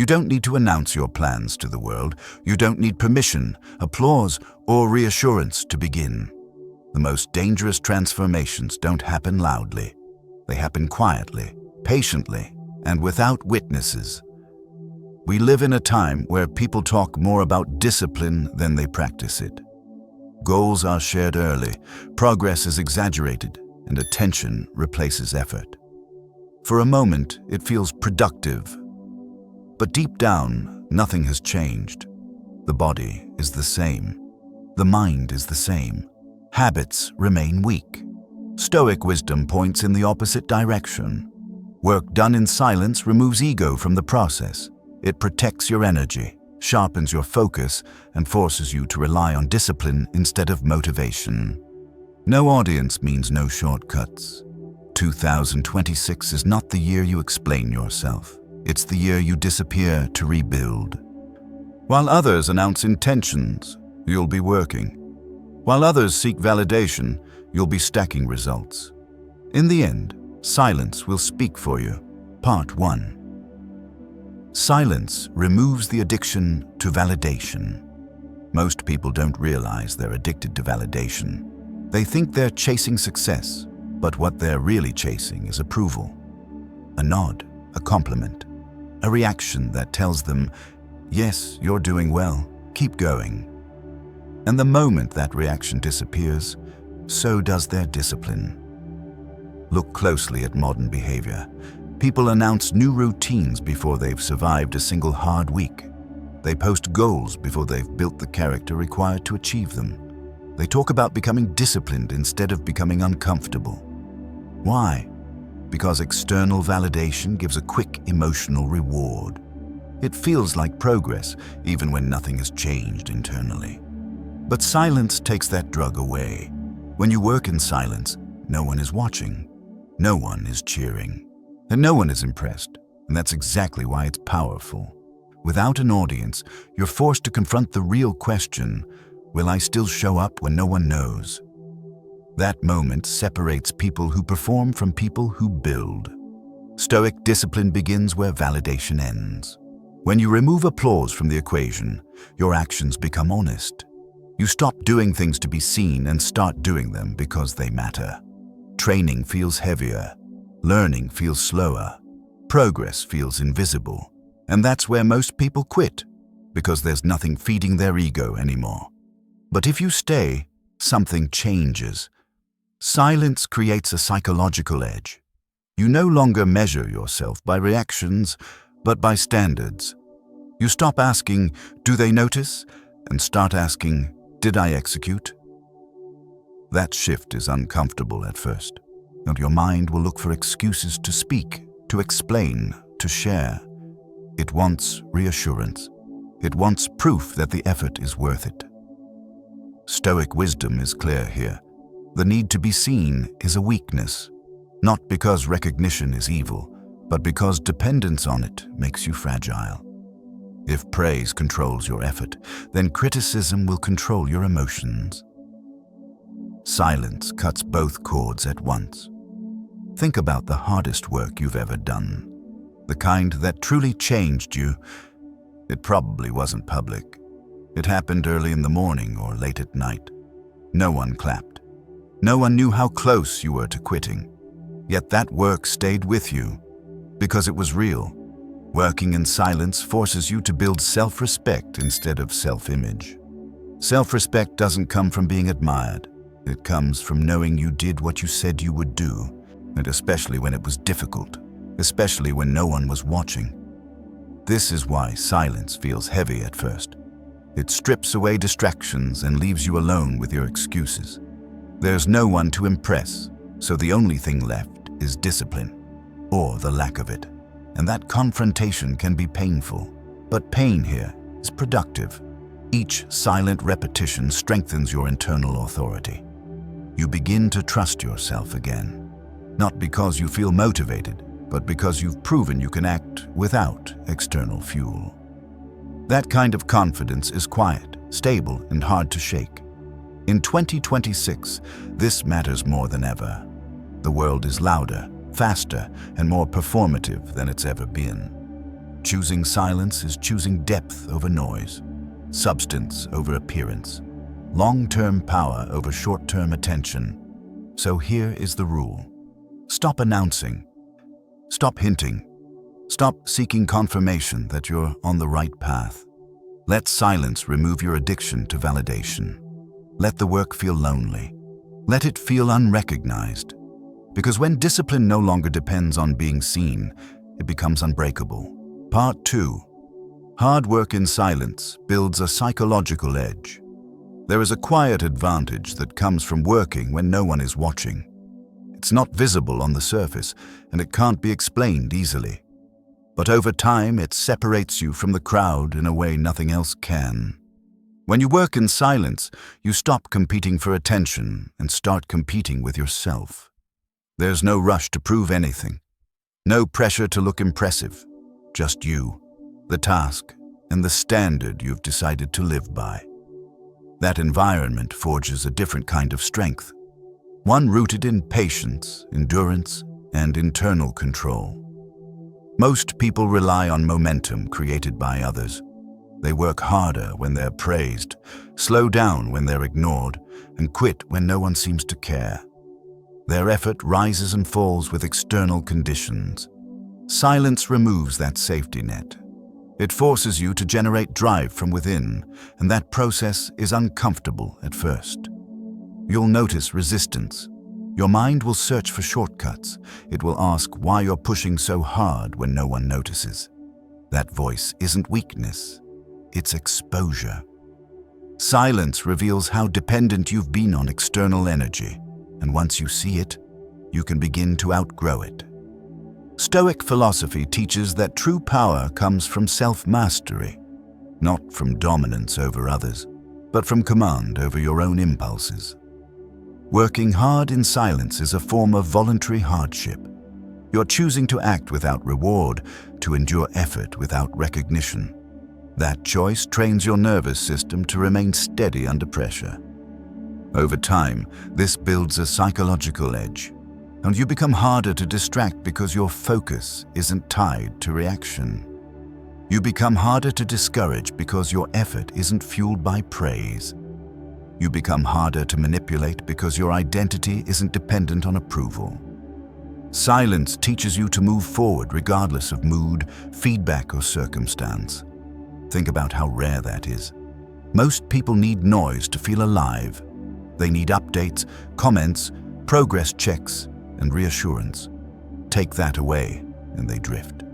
You don't need to announce your plans to the world. You don't need permission, applause, or reassurance to begin. The most dangerous transformations don't happen loudly. They happen quietly, patiently, and without witnesses. We live in a time where people talk more about discipline than they practice it. Goals are shared early, progress is exaggerated, and attention replaces effort. For a moment, it feels productive. But deep down, nothing has changed. The body is the same. The mind is the same. Habits remain weak. Stoic wisdom points in the opposite direction. Work done in silence removes ego from the process. It protects your energy, sharpens your focus, and forces you to rely on discipline instead of motivation. No audience means no shortcuts. 2026 is not the year you explain yourself. It's the year you disappear to rebuild. While others announce intentions, you'll be working. While others seek validation, you'll be stacking results. In the end, silence will speak for you. Part 1. Silence removes the addiction to validation. Most people don't realize they're addicted to validation. They think they're chasing success, but what they're really chasing is approval. A nod, a compliment, a reaction that tells them, yes, you're doing well, keep going. And the moment that reaction disappears, so does their discipline. Look closely at modern behavior. People announce new routines before they've survived a single hard week. They post goals before they've built the character required to achieve them. They talk about becoming disciplined instead of becoming uncomfortable. Why? Because external validation gives a quick emotional reward. It feels like progress, even when nothing has changed internally. But silence takes that drug away. When you work in silence, no one is watching, no one is cheering, and no one is impressed. And that's exactly why it's powerful. Without an audience, you're forced to confront the real question, will I still show up when no one knows? That moment separates people who perform from people who build. Stoic discipline begins where validation ends. When you remove applause from the equation, your actions become honest. You stop doing things to be seen and start doing them because they matter. Training feels heavier. Learning feels slower. Progress feels invisible. And that's where most people quit, because there's nothing feeding their ego anymore. But if you stay, something changes. Silence creates a psychological edge. You no longer measure yourself by reactions, but by standards. You stop asking, do they notice? And start asking, did I execute? That shift is uncomfortable at first, and your mind will look for excuses to speak, to explain, to share. It wants reassurance. It wants proof that the effort is worth it. Stoic wisdom is clear here. The need to be seen is a weakness, not because recognition is evil, but because dependence on it makes you fragile. If praise controls your effort, then criticism will control your emotions. Silence cuts both cords at once. Think about the hardest work you've ever done. The kind that truly changed you. It probably wasn't public. It happened early in the morning or late at night. No one clapped. No one knew how close you were to quitting. Yet that work stayed with you because it was real. Working in silence forces you to build self-respect instead of self-image. Self-respect doesn't come from being admired. It comes from knowing you did what you said you would do, and especially when it was difficult, especially when no one was watching. This is why silence feels heavy at first. It strips away distractions and leaves you alone with your excuses. There's no one to impress, so the only thing left is discipline, or the lack of it. And that confrontation can be painful, but pain here is productive. Each silent repetition strengthens your internal authority. You begin to trust yourself again, not because you feel motivated, but because you've proven you can act without external fuel. That kind of confidence is quiet, stable, and hard to shake. In 2026, this matters more than ever. The world is louder, faster, and more performative than it's ever been. Choosing silence is choosing depth over noise, substance over appearance, long-term power over short-term attention. So here is the rule. Stop announcing. Stop hinting. Stop seeking confirmation that you're on the right path. Let silence remove your addiction to validation. Let the work feel lonely. Let it feel unrecognized. Because when discipline no longer depends on being seen, it becomes unbreakable. Part 2. Hard work in silence builds a psychological edge. There is a quiet advantage that comes from working when no one is watching. It's not visible on the surface, and it can't be explained easily. But over time, it separates you from the crowd in a way nothing else can. When you work in silence, you stop competing for attention and start competing with yourself. There's no rush to prove anything. No pressure to look impressive. Just you, the task, and the standard you've decided to live by. That environment forges a different kind of strength. One rooted in patience, endurance, and internal control. Most people rely on momentum created by others. They work harder when they're praised, slow down when they're ignored, and quit when no one seems to care. Their effort rises and falls with external conditions. Silence removes that safety net. It forces you to generate drive from within, and that process is uncomfortable at first. You'll notice resistance. Your mind will search for shortcuts. It will ask why you're pushing so hard when no one notices. That voice isn't weakness, it's exposure. Silence reveals how dependent you've been on external energy, and once you see it, you can begin to outgrow it. Stoic philosophy teaches that true power comes from self-mastery, not from dominance over others, but from command over your own impulses. Working hard in silence is a form of voluntary hardship. You're choosing to act without reward, to endure effort without recognition. That choice trains your nervous system to remain steady under pressure. Over time, this builds a psychological edge, and you become harder to distract because your focus isn't tied to reaction. You become harder to discourage because your effort isn't fueled by praise. You become harder to manipulate because your identity isn't dependent on approval. Silence teaches you to move forward regardless of mood, feedback, or circumstance. Think about how rare that is. Most people need noise to feel alive. They need updates, comments, progress checks, and reassurance. Take that away, and they drift.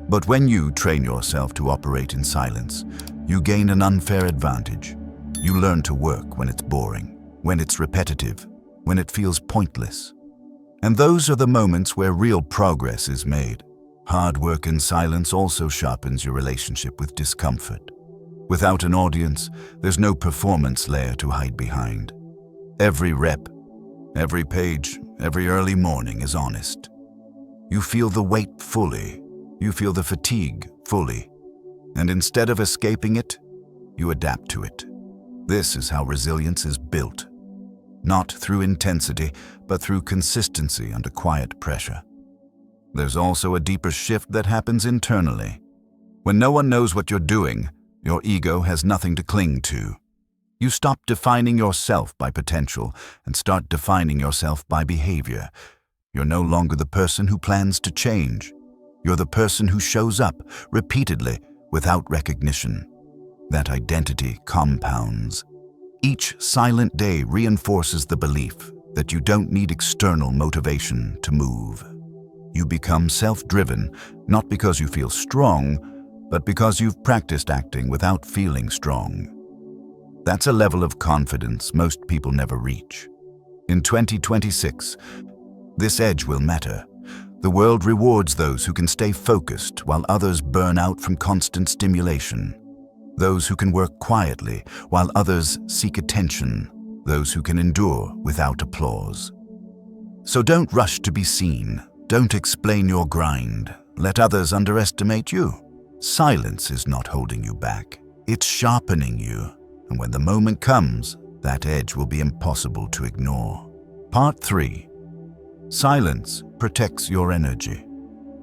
But when you train yourself to operate in silence, you gain an unfair advantage. You learn to work when it's boring, when it's repetitive, when it feels pointless. And those are the moments where real progress is made. Hard work in silence also sharpens your relationship with discomfort. Without an audience, there's no performance layer to hide behind. Every rep, every page, every early morning is honest. You feel the weight fully. You feel the fatigue fully. And instead of escaping it, you adapt to it. This is how resilience is built. Not through intensity, but through consistency under quiet pressure. There's also a deeper shift that happens internally. When no one knows what you're doing, your ego has nothing to cling to. You stop defining yourself by potential and start defining yourself by behavior. You're no longer the person who plans to change. You're the person who shows up repeatedly without recognition. That identity compounds. Each silent day reinforces the belief that you don't need external motivation to move. You become self-driven, not because you feel strong, but because you've practiced acting without feeling strong. That's a level of confidence most people never reach. In 2026, this edge will matter. The world rewards those who can stay focused while others burn out from constant stimulation. Those who can work quietly while others seek attention. Those who can endure without applause. So don't rush to be seen. Don't explain your grind. Let others underestimate you. Silence is not holding you back. It's sharpening you. And when the moment comes, that edge will be impossible to ignore. Part 3. Silence protects your energy.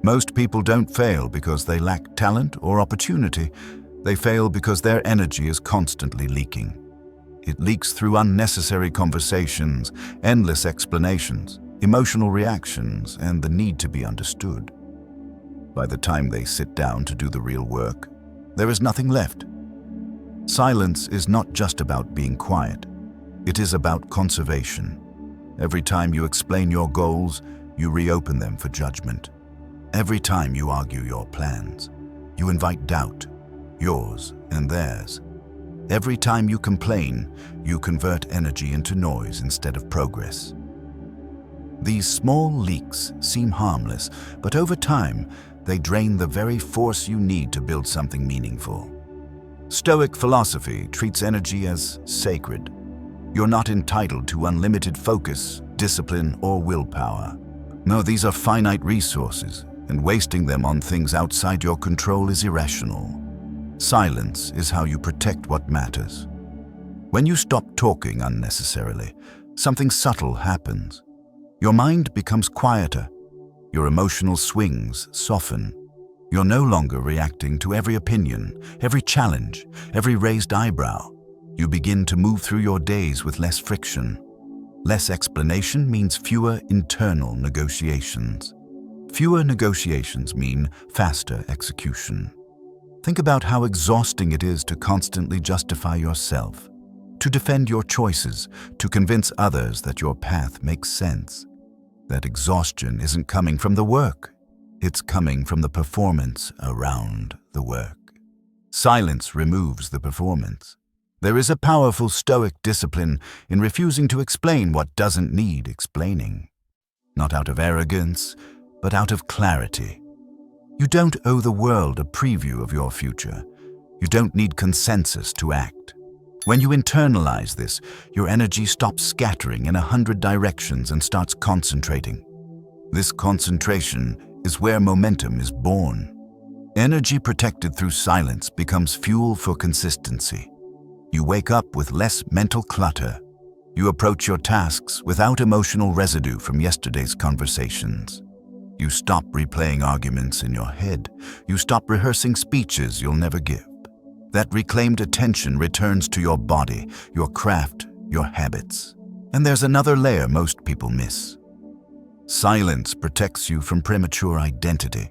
Most people don't fail because they lack talent or opportunity. They fail because their energy is constantly leaking. It leaks through unnecessary conversations, endless explanations, emotional reactions, and the need to be understood. By the time they sit down to do the real work, there is nothing left. Silence is not just about being quiet. It is about conservation. Every time you explain your goals, you reopen them for judgment. Every time you argue your plans, you invite doubt, yours and theirs. Every time you complain, you convert energy into noise instead of progress. These small leaks seem harmless, but over time, they drain the very force you need to build something meaningful. Stoic philosophy treats energy as sacred. You're not entitled to unlimited focus, discipline, or willpower. No, these are finite resources, and wasting them on things outside your control is irrational. Silence is how you protect what matters. When you stop talking unnecessarily, something subtle happens. Your mind becomes quieter. Your emotional swings soften. You're no longer reacting to every opinion, every challenge, every raised eyebrow. You begin to move through your days with less friction. Less explanation means fewer internal negotiations. Fewer negotiations mean faster execution. Think about how exhausting it is to constantly justify yourself, to defend your choices, to convince others that your path makes sense. That exhaustion isn't coming from the work. It's coming from the performance around the work. Silence removes the performance. There is a powerful Stoic discipline in refusing to explain what doesn't need explaining. Not out of arrogance, but out of clarity. You don't owe the world a preview of your future. You don't need consensus to act. When you internalize this, your energy stops scattering in 100 directions and starts concentrating. This concentration is where momentum is born. Energy protected through silence becomes fuel for consistency. You wake up with less mental clutter. You approach your tasks without emotional residue from yesterday's conversations. You stop replaying arguments in your head. You stop rehearsing speeches you'll never give. That reclaimed attention returns to your body, your craft, your habits. And there's another layer most people miss. Silence protects you from premature identity.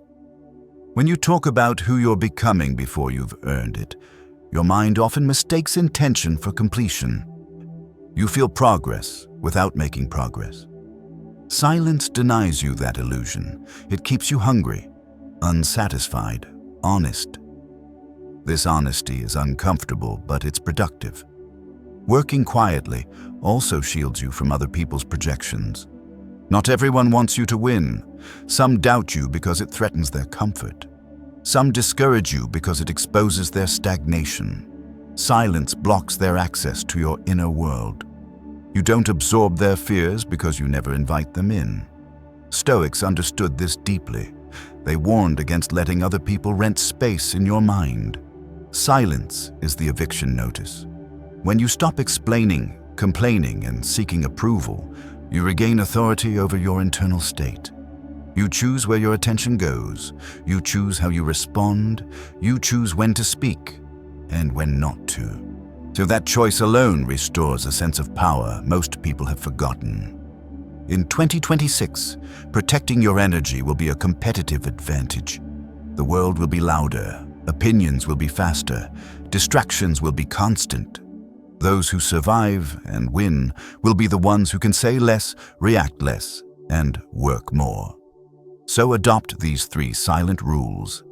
When you talk about who you're becoming before you've earned it, your mind often mistakes intention for completion. You feel progress without making progress. Silence denies you that illusion. It keeps you hungry, unsatisfied, honest. This honesty is uncomfortable, but it's productive. Working quietly also shields you from other people's projections. Not everyone wants you to win. Some doubt you because it threatens their comfort. Some discourage you because it exposes their stagnation. Silence blocks their access to your inner world. You don't absorb their fears because you never invite them in. Stoics understood this deeply. They warned against letting other people rent space in your mind. Silence is the eviction notice. When you stop explaining, complaining, and seeking approval, you regain authority over your internal state. You choose where your attention goes. You choose how you respond. You choose when to speak and when not to. So that choice alone restores a sense of power most people have forgotten. In 2026, protecting your energy will be a competitive advantage. The world will be louder, opinions will be faster, distractions will be constant. Those who survive and win will be the ones who can say less, react less, and work more. So adopt these 3 silent rules.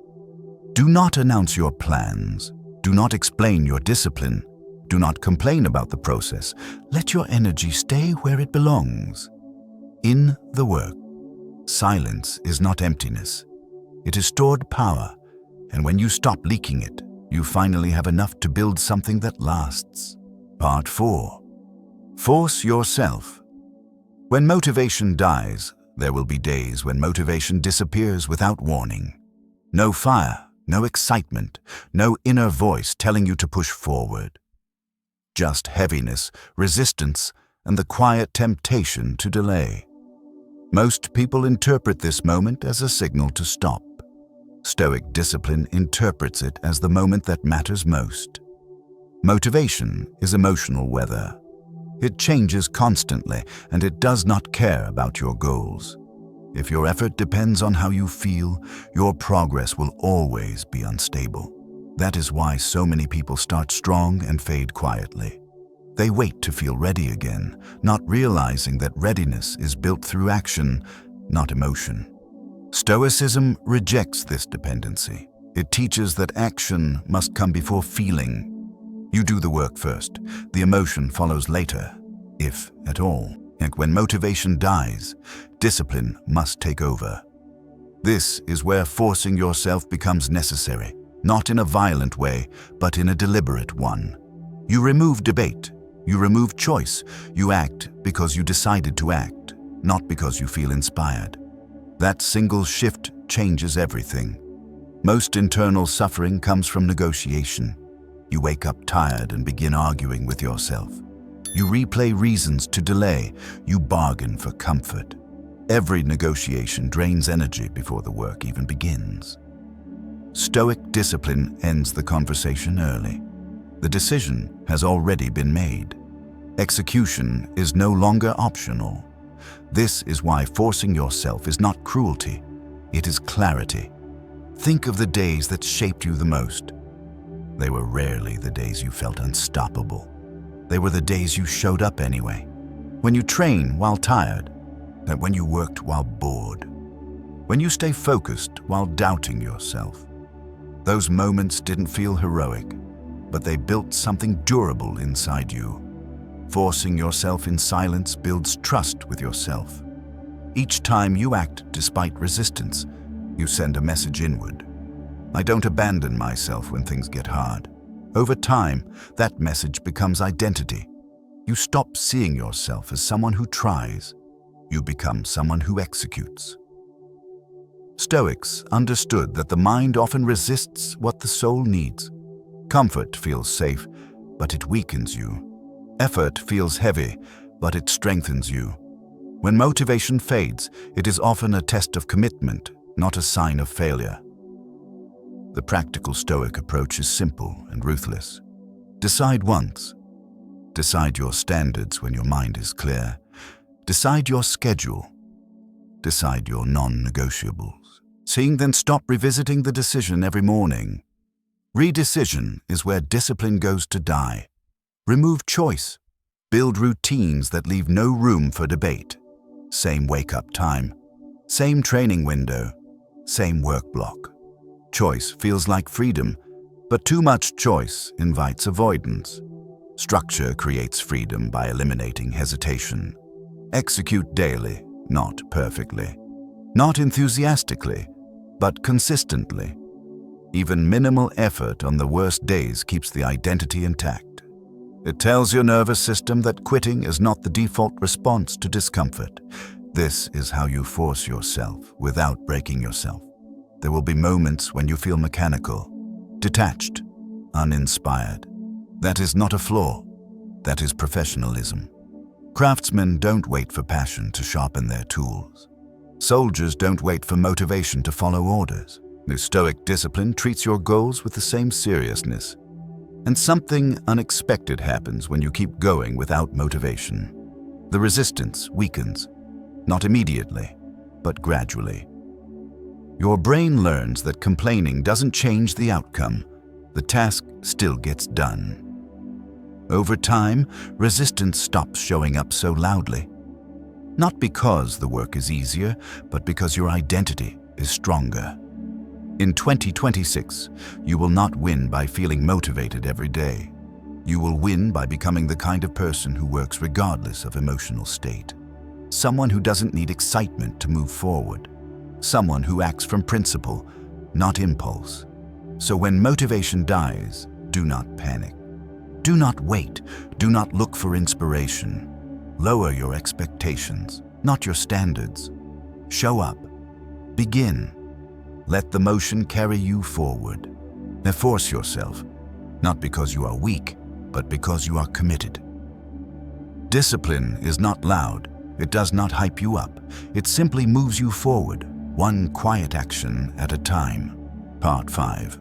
Do not announce your plans. Do not explain your discipline. Do not complain about the process. Let your energy stay where it belongs. In the work, silence is not emptiness. It is stored power, and when you stop leaking it, you finally have enough to build something that lasts. Part 4. Force yourself. When motivation dies, there will be days when motivation disappears without warning. No fire, no excitement, no inner voice telling you to push forward. Just heaviness, resistance, and the quiet temptation to delay. Most people interpret this moment as a signal to stop. Stoic discipline interprets it as the moment that matters most. Motivation is emotional weather. It changes constantly, and it does not care about your goals. If your effort depends on how you feel, your progress will always be unstable. That is why so many people start strong and fade quietly. They wait to feel ready again, not realizing that readiness is built through action, not emotion. Stoicism rejects this dependency. It teaches that action must come before feeling. You do the work first. The emotion follows later, if at all. And when motivation dies, discipline must take over. This is where forcing yourself becomes necessary, not in a violent way, but in a deliberate one. You remove debate. You remove choice. You act because you decided to act, not because you feel inspired. That single shift changes everything. Most internal suffering comes from negotiation. You wake up tired and begin arguing with yourself. You replay reasons to delay. You bargain for comfort. Every negotiation drains energy before the work even begins. Stoic discipline ends the conversation early. The decision has already been made. Execution is no longer optional. This is why forcing yourself is not cruelty. It is clarity. Think of the days that shaped you the most. They were rarely the days you felt unstoppable. They were the days you showed up anyway. When you train while tired, and when you worked while bored. When you stay focused while doubting yourself. Those moments didn't feel heroic, but they built something durable inside you. Forcing yourself in silence builds trust with yourself. Each time you act despite resistance, you send a message inward. I don't abandon myself when things get hard. Over time, that message becomes identity. You stop seeing yourself as someone who tries. You become someone who executes. Stoics understood that the mind often resists what the soul needs. Comfort feels safe, but it weakens you. Effort feels heavy, but it strengthens you. When motivation fades, it is often a test of commitment, not a sign of failure. The practical Stoic approach is simple and ruthless. Decide once. Decide your standards when your mind is clear. Decide your schedule. Decide your non-negotiables. Seeing, then stop revisiting the decision every morning. Redecision is where discipline goes to die. Remove choice. Build routines that leave no room for debate. Same wake-up time. Same training window. Same work block. Choice feels like freedom, but too much choice invites avoidance. Structure creates freedom by eliminating hesitation. Execute daily, not perfectly. Not enthusiastically, but consistently. Even minimal effort on the worst days keeps the identity intact. It tells your nervous system that quitting is not the default response to discomfort. This is how you force yourself without breaking yourself. There will be moments when you feel mechanical, detached, uninspired. That is not a flaw. That is professionalism. Craftsmen don't wait for passion to sharpen their tools. Soldiers don't wait for motivation to follow orders. The Stoic discipline treats your goals with the same seriousness. And something unexpected happens when you keep going without motivation. The resistance weakens, not immediately, but gradually. Your brain learns that complaining doesn't change the outcome. The task still gets done. Over time, resistance stops showing up so loudly. Not because the work is easier, but because your identity is stronger. In 2026, you will not win by feeling motivated every day. You will win by becoming the kind of person who works regardless of emotional state. Someone who doesn't need excitement to move forward. Someone who acts from principle, not impulse. So when motivation dies, do not panic. Do not wait. Do not look for inspiration. Lower your expectations, not your standards. Show up. Begin. Let the motion carry you forward. Now force yourself, not because you are weak, but because you are committed. Discipline is not loud, It does not hype you up. It simply moves you forward, one quiet action at a time. Part 5.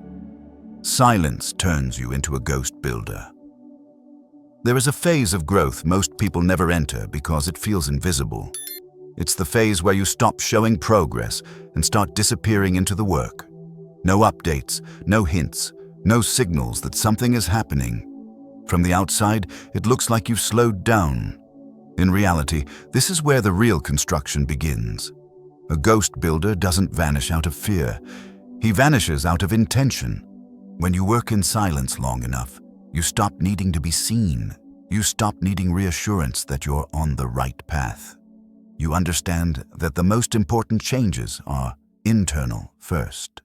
Silence turns you into a ghost builder. There is a phase of growth most people never enter because it feels invisible. It's the phase where you stop showing progress and start disappearing into the work. No updates, no hints, no signals that something is happening. From the outside, it looks like you've slowed down. In reality, this is where the real construction begins. A ghost builder doesn't vanish out of fear. He vanishes out of intention. When you work in silence long enough, you stop needing to be seen. You stop needing reassurance that you're on the right path. You understand that the most important changes are internal first.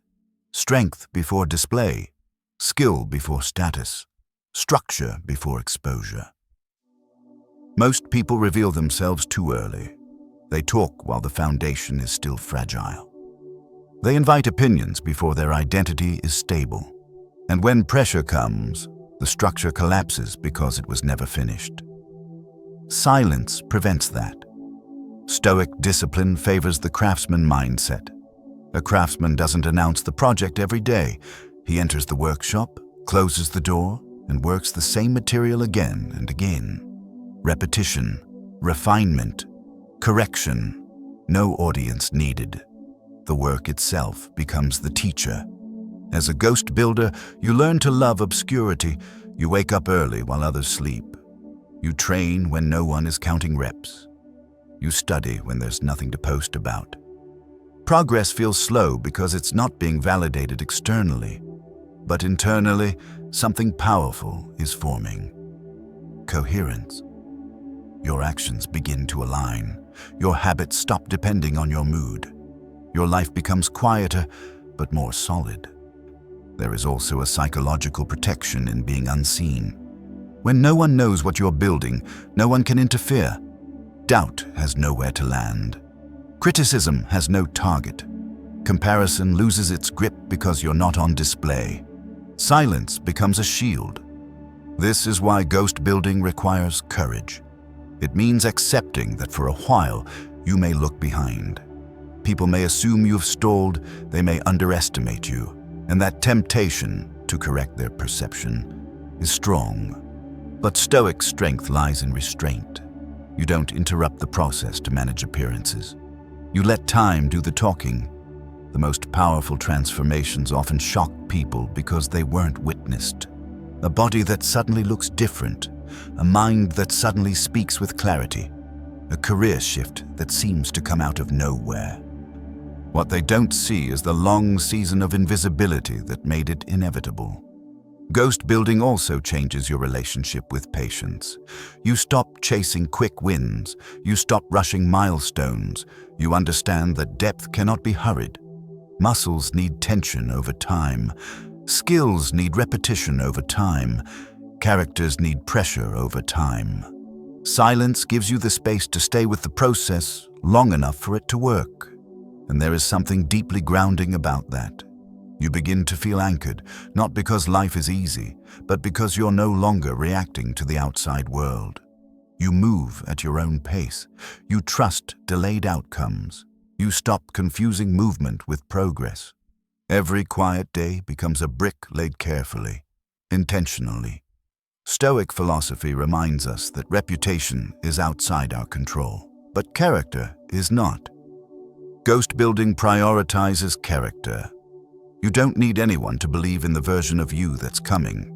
Strength before display, skill before status, structure before exposure. Most people reveal themselves too early. They talk while the foundation is still fragile. They invite opinions before their identity is stable. And when pressure comes, the structure collapses because it was never finished. Silence prevents that. Stoic discipline favors the craftsman mindset. A craftsman doesn't announce the project every day. He enters the workshop, closes the door, and works the same material again and again. Repetition, refinement, correction, no audience needed. The work itself becomes the teacher. As a ghost builder, you learn to love obscurity. You wake up early while others sleep. You train when no one is counting reps. You study when there's nothing to post about. Progress feels slow because it's not being validated externally. But internally, something powerful is forming. Coherence. Your actions begin to align. Your habits stop depending on your mood. Your life becomes quieter, but more solid. There is also a psychological protection in being unseen. When no one knows what you're building, no one can interfere. Doubt has nowhere to land. Criticism has no target. Comparison loses its grip because you're not on display. Silence becomes a shield. This is why ghost building requires courage. It means accepting that for a while you may look behind. People may assume you've stalled, they may underestimate you, and that temptation to correct their perception is strong. But Stoic strength lies in restraint. You don't interrupt the process to manage appearances. You let time do the talking. The most powerful transformations often shock people because they weren't witnessed. A body that suddenly looks different, a mind that suddenly speaks with clarity, a career shift that seems to come out of nowhere. What they don't see is the long season of invisibility that made it inevitable. Ghost building also changes your relationship with patience. You stop chasing quick wins. You stop rushing milestones. You understand that depth cannot be hurried. Muscles need tension over time. Skills need repetition over time. Characters need pressure over time. Silence gives you the space to stay with the process long enough for it to work. And there is something deeply grounding about that. You begin to feel anchored, not because life is easy, but because you're no longer reacting to the outside world. You move at your own pace. You trust delayed outcomes. You stop confusing movement with progress. Every quiet day becomes a brick laid carefully, intentionally. Stoic philosophy reminds us that reputation is outside our control, but character is not. Ghost building prioritizes character. You don't need anyone to believe in the version of you that's coming.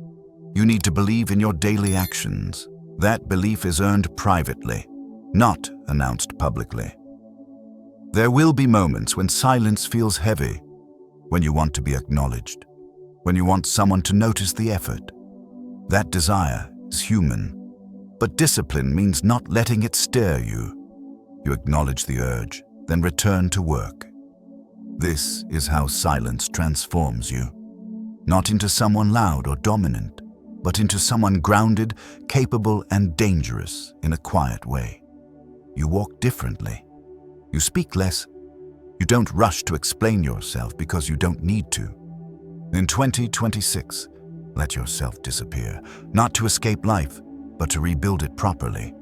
You need to believe in your daily actions. That belief is earned privately, not announced publicly. There will be moments when silence feels heavy, when you want to be acknowledged, when you want someone to notice the effort. That desire is human, but discipline means not letting it steer you. You acknowledge the urge, then return to work. This is how silence transforms you, not into someone loud or dominant, but into someone grounded, capable, and dangerous in a quiet way. You walk differently. You speak less. You don't rush to explain yourself because you don't need to. In 2026, let yourself disappear, not to escape life, but to rebuild it properly.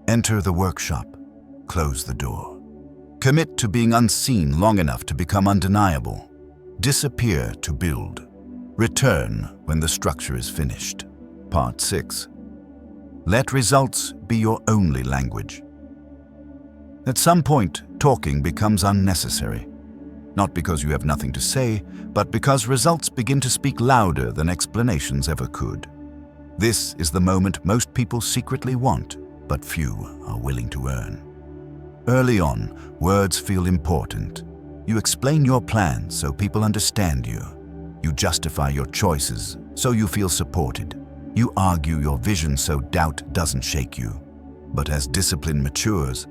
Enter the workshop. close the door. Commit to being unseen long enough to become undeniable. Disappear to build. Return when the structure is finished. Part 6. Let results be your only language. At some point, talking becomes unnecessary. Not because you have nothing to say, but because results begin to speak louder than explanations ever could. This is the moment most people secretly want, but few are willing to earn. Early on, words feel important. You explain your plans so people understand you. You justify your choices so you feel supported. You argue your vision so doubt doesn't shake you. But as discipline matures,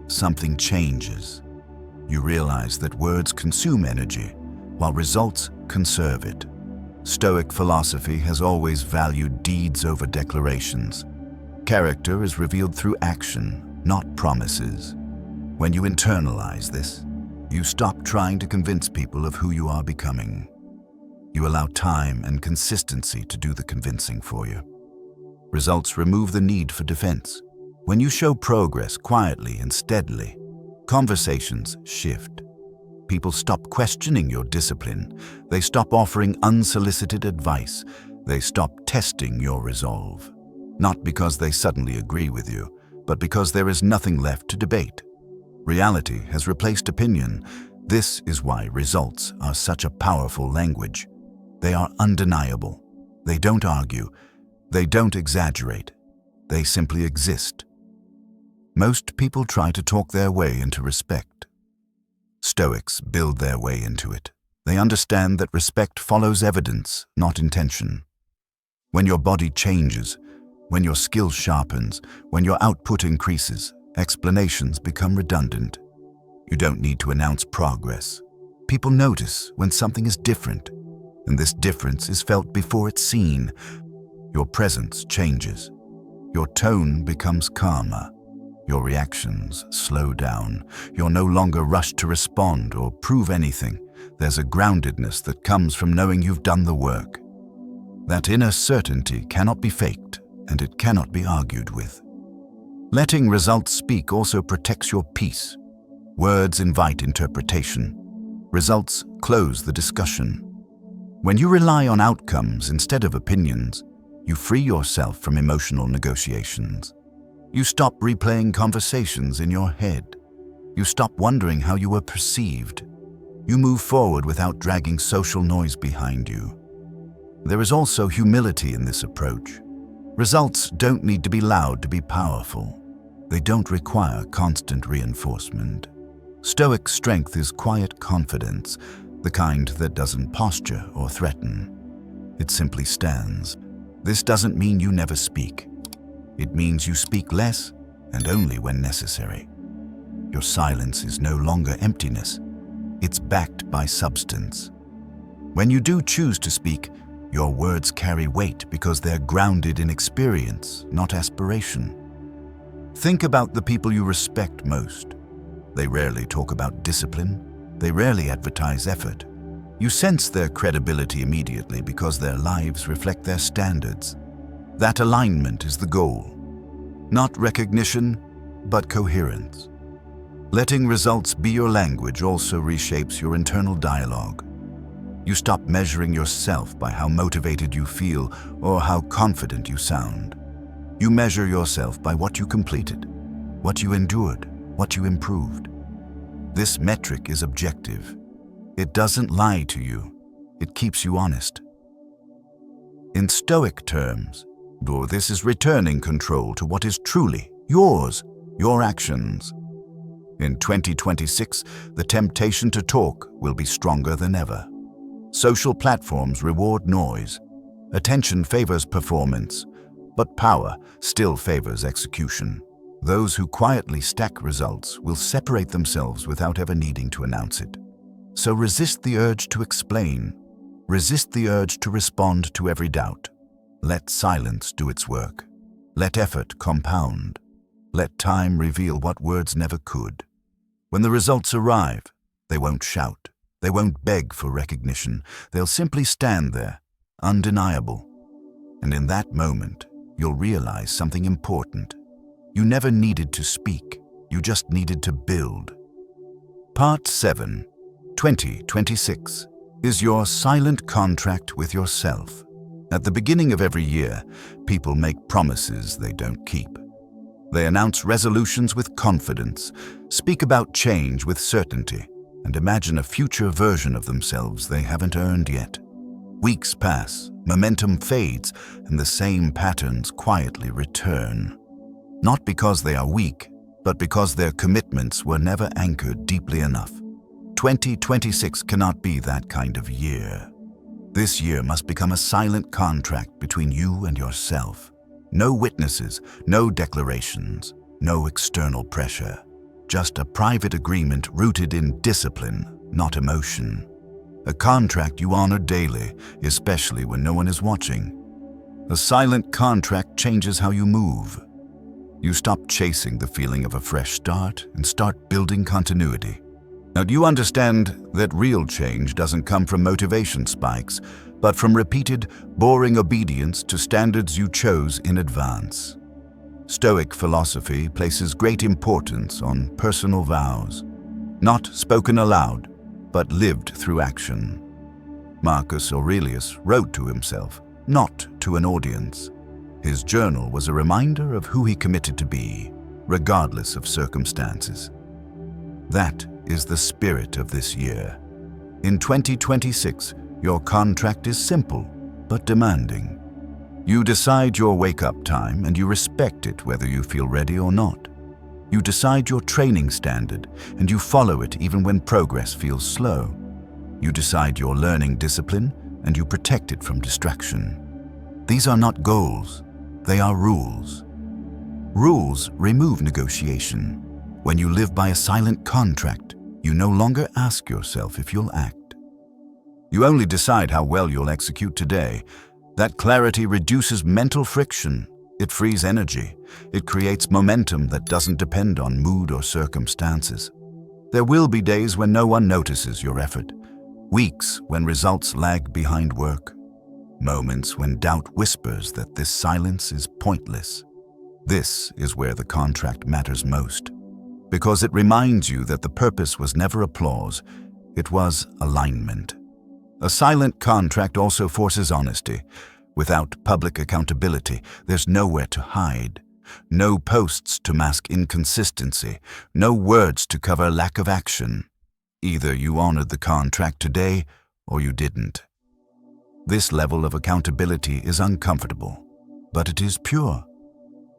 something changes. You realize that words consume energy, while results conserve it. Stoic philosophy has always valued deeds over declarations. Character is revealed through action, not promises. When you internalize this, you stop trying to convince people of who you are becoming. You allow time and consistency to do the convincing for you. Results remove the need for defense. When you show progress quietly and steadily, conversations shift. People stop questioning your discipline. They stop offering unsolicited advice. They stop testing your resolve. Not because they suddenly agree with you, but because there is nothing left to debate. Reality has replaced opinion. This is why results are such a powerful language. They are undeniable. They don't argue. They don't exaggerate. They simply exist. Most people try to talk their way into respect. Stoics build their way into it. They understand that respect follows evidence, not intention. When your body changes, when your skill sharpens, when your output increases, explanations become redundant. You don't need to announce progress. People notice when something is different, and this difference is felt before it's seen. Your presence changes. Your tone becomes calmer. Your reactions slow down. You're no longer rushed to respond or prove anything. There's a groundedness that comes from knowing you've done the work. That inner certainty cannot be faked, and it cannot be argued with. Letting results speak also protects your peace. Words invite interpretation. Results close the discussion. When you rely on outcomes instead of opinions, you free yourself from emotional negotiations. You stop replaying conversations in your head. You stop wondering how you were perceived. You move forward without dragging social noise behind you. There is also humility in this approach. Results don't need to be loud to be powerful. They don't require constant reinforcement. Stoic strength is quiet confidence, the kind that doesn't posture or threaten. It simply stands. This doesn't mean you never speak. It means you speak less and only when necessary. Your silence is no longer emptiness. It's backed by substance. When you do choose to speak, your words carry weight because they're grounded in experience, not aspiration. Think about the people you respect most. They rarely talk about discipline. They rarely advertise effort. You sense their credibility immediately because their lives reflect their standards. That alignment is the goal. Not recognition, but coherence. Letting results be your language also reshapes your internal dialogue. You stop measuring yourself by how motivated you feel or how confident you sound. You measure yourself by what you completed, what you endured, what you improved. This metric is objective. It doesn't lie to you. It keeps you honest. In Stoic terms, this is returning control to what is truly yours, your actions. In 2026, the temptation to talk will be stronger than ever. Social platforms reward noise. Attention favors performance, but power still favors execution. Those who quietly stack results will separate themselves without ever needing to announce it. So resist the urge to explain. Resist the urge to respond to every doubt. Let silence do its work. Let effort compound. Let time reveal what words never could. When the results arrive, they won't shout. They won't beg for recognition. They'll simply stand there, undeniable. And in that moment, you'll realize something important. You never needed to speak. You just needed to build. Part 7, 2026, is your silent contract with yourself. At the beginning of every year, people make promises they don't keep. They announce resolutions with confidence, speak about change with certainty, and imagine a future version of themselves they haven't earned yet. Weeks pass, momentum fades, and the same patterns quietly return. Not because they are weak, but because their commitments were never anchored deeply enough. 2026 cannot be that kind of year. This year must become a silent contract between you and yourself. No witnesses, no declarations, no external pressure. Just a private agreement rooted in discipline, not emotion. A contract you honor daily, especially when no one is watching. A silent contract changes how you move. You stop chasing the feeling of a fresh start and start building continuity. Now, do you understand that real change doesn't come from motivation spikes, but from repeated, boring obedience to standards you chose in advance? Stoic philosophy places great importance on personal vows, not spoken aloud, but lived through action. Marcus Aurelius wrote to himself, not to an audience. His journal was a reminder of who he committed to be, regardless of circumstances. That is the spirit of this year. In 2026, your contract is simple, but demanding. You decide your wake-up time and you respect it whether you feel ready or not. You decide your training standard and you follow it even when progress feels slow. You decide your learning discipline and you protect it from distraction. These are not goals, they are rules. Rules remove negotiation. When you live by a silent contract, you no longer ask yourself if you'll act. You only decide how well you'll execute today. That clarity reduces mental friction. It frees energy. It creates momentum that doesn't depend on mood or circumstances. There will be days when no one notices your effort, weeks when results lag behind work, moments when doubt whispers that this silence is pointless. This is where the contract matters most, because it reminds you that the purpose was never applause, it was alignment. A silent contract also forces honesty. Without public accountability, there's nowhere to hide. No posts to mask inconsistency. No words to cover lack of action. Either you honored the contract today or you didn't. This level of accountability is uncomfortable, but it is pure.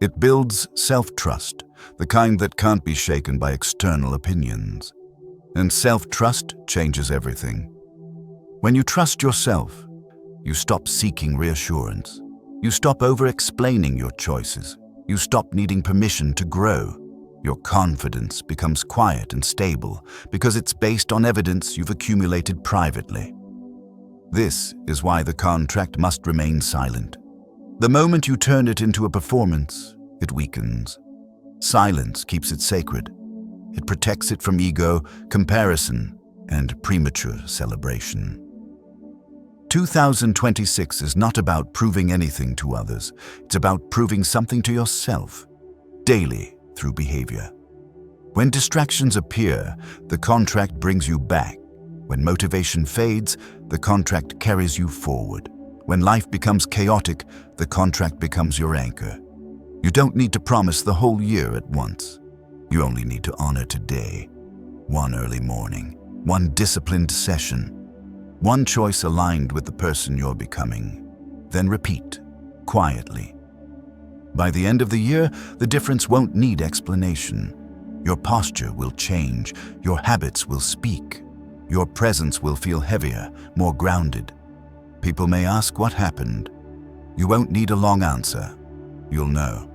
It builds self-trust, the kind that can't be shaken by external opinions. And self-trust changes everything. When you trust yourself, you stop seeking reassurance. You stop over-explaining your choices. You stop needing permission to grow. Your confidence becomes quiet and stable because it's based on evidence you've accumulated privately. This is why the contract must remain silent. The moment you turn it into a performance, it weakens. Silence keeps it sacred. It protects it from ego, comparison, and premature celebration. 2026 is not about proving anything to others. It's about proving something to yourself, daily through behavior. When distractions appear, the contract brings you back. When motivation fades, the contract carries you forward. When life becomes chaotic, the contract becomes your anchor. You don't need to promise the whole year at once. You only need to honor today. One early morning, one disciplined session, one choice aligned with the person you're becoming. Then repeat, quietly. By the end of the year, the difference won't need explanation. Your posture will change. Your habits will speak. Your presence will feel heavier, more grounded. People may ask what happened. You won't need a long answer. You'll know.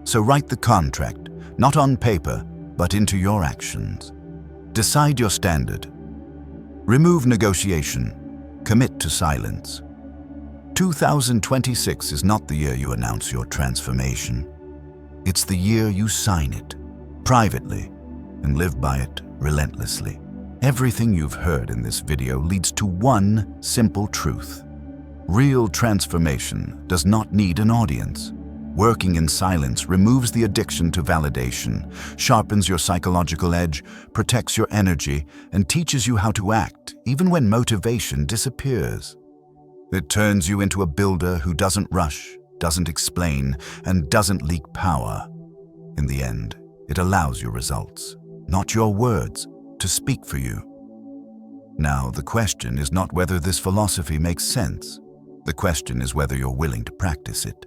So write the contract, not on paper, but into your actions. Decide your standard. Remove negotiation. Commit to silence. 2026 is not the year you announce your transformation. It's the year you sign it, privately, and live by it relentlessly. Everything you've heard in this video leads to one simple truth. Real transformation does not need an audience. Working in silence removes the addiction to validation, sharpens your psychological edge, protects your energy, and teaches you how to act even when motivation disappears. It turns you into a builder who doesn't rush, doesn't explain, and doesn't leak power. In the end, it allows your results, not your words, to speak for you. Now, the question is not whether this philosophy makes sense. The question is whether you're willing to practice it.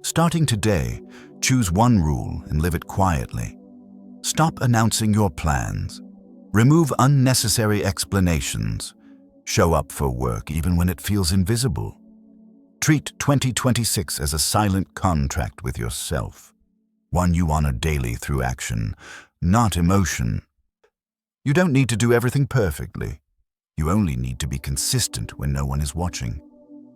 Starting today, choose one rule and live it quietly. Stop announcing your plans. Remove unnecessary explanations. Show up for work even when it feels invisible. Treat 2026 as a silent contract with yourself, one you honor daily through action, not emotion. You don't need to do everything perfectly. You only need to be consistent when no one is watching.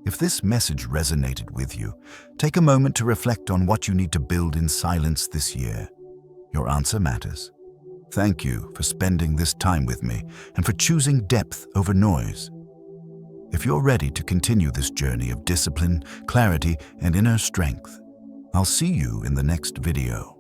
If this message resonated with you, take a moment to reflect on what you need to build in silence this year. Your answer matters. Thank you for spending this time with me and for choosing depth over noise. If you're ready to continue this journey of discipline, clarity, and inner strength, I'll see you in the next video.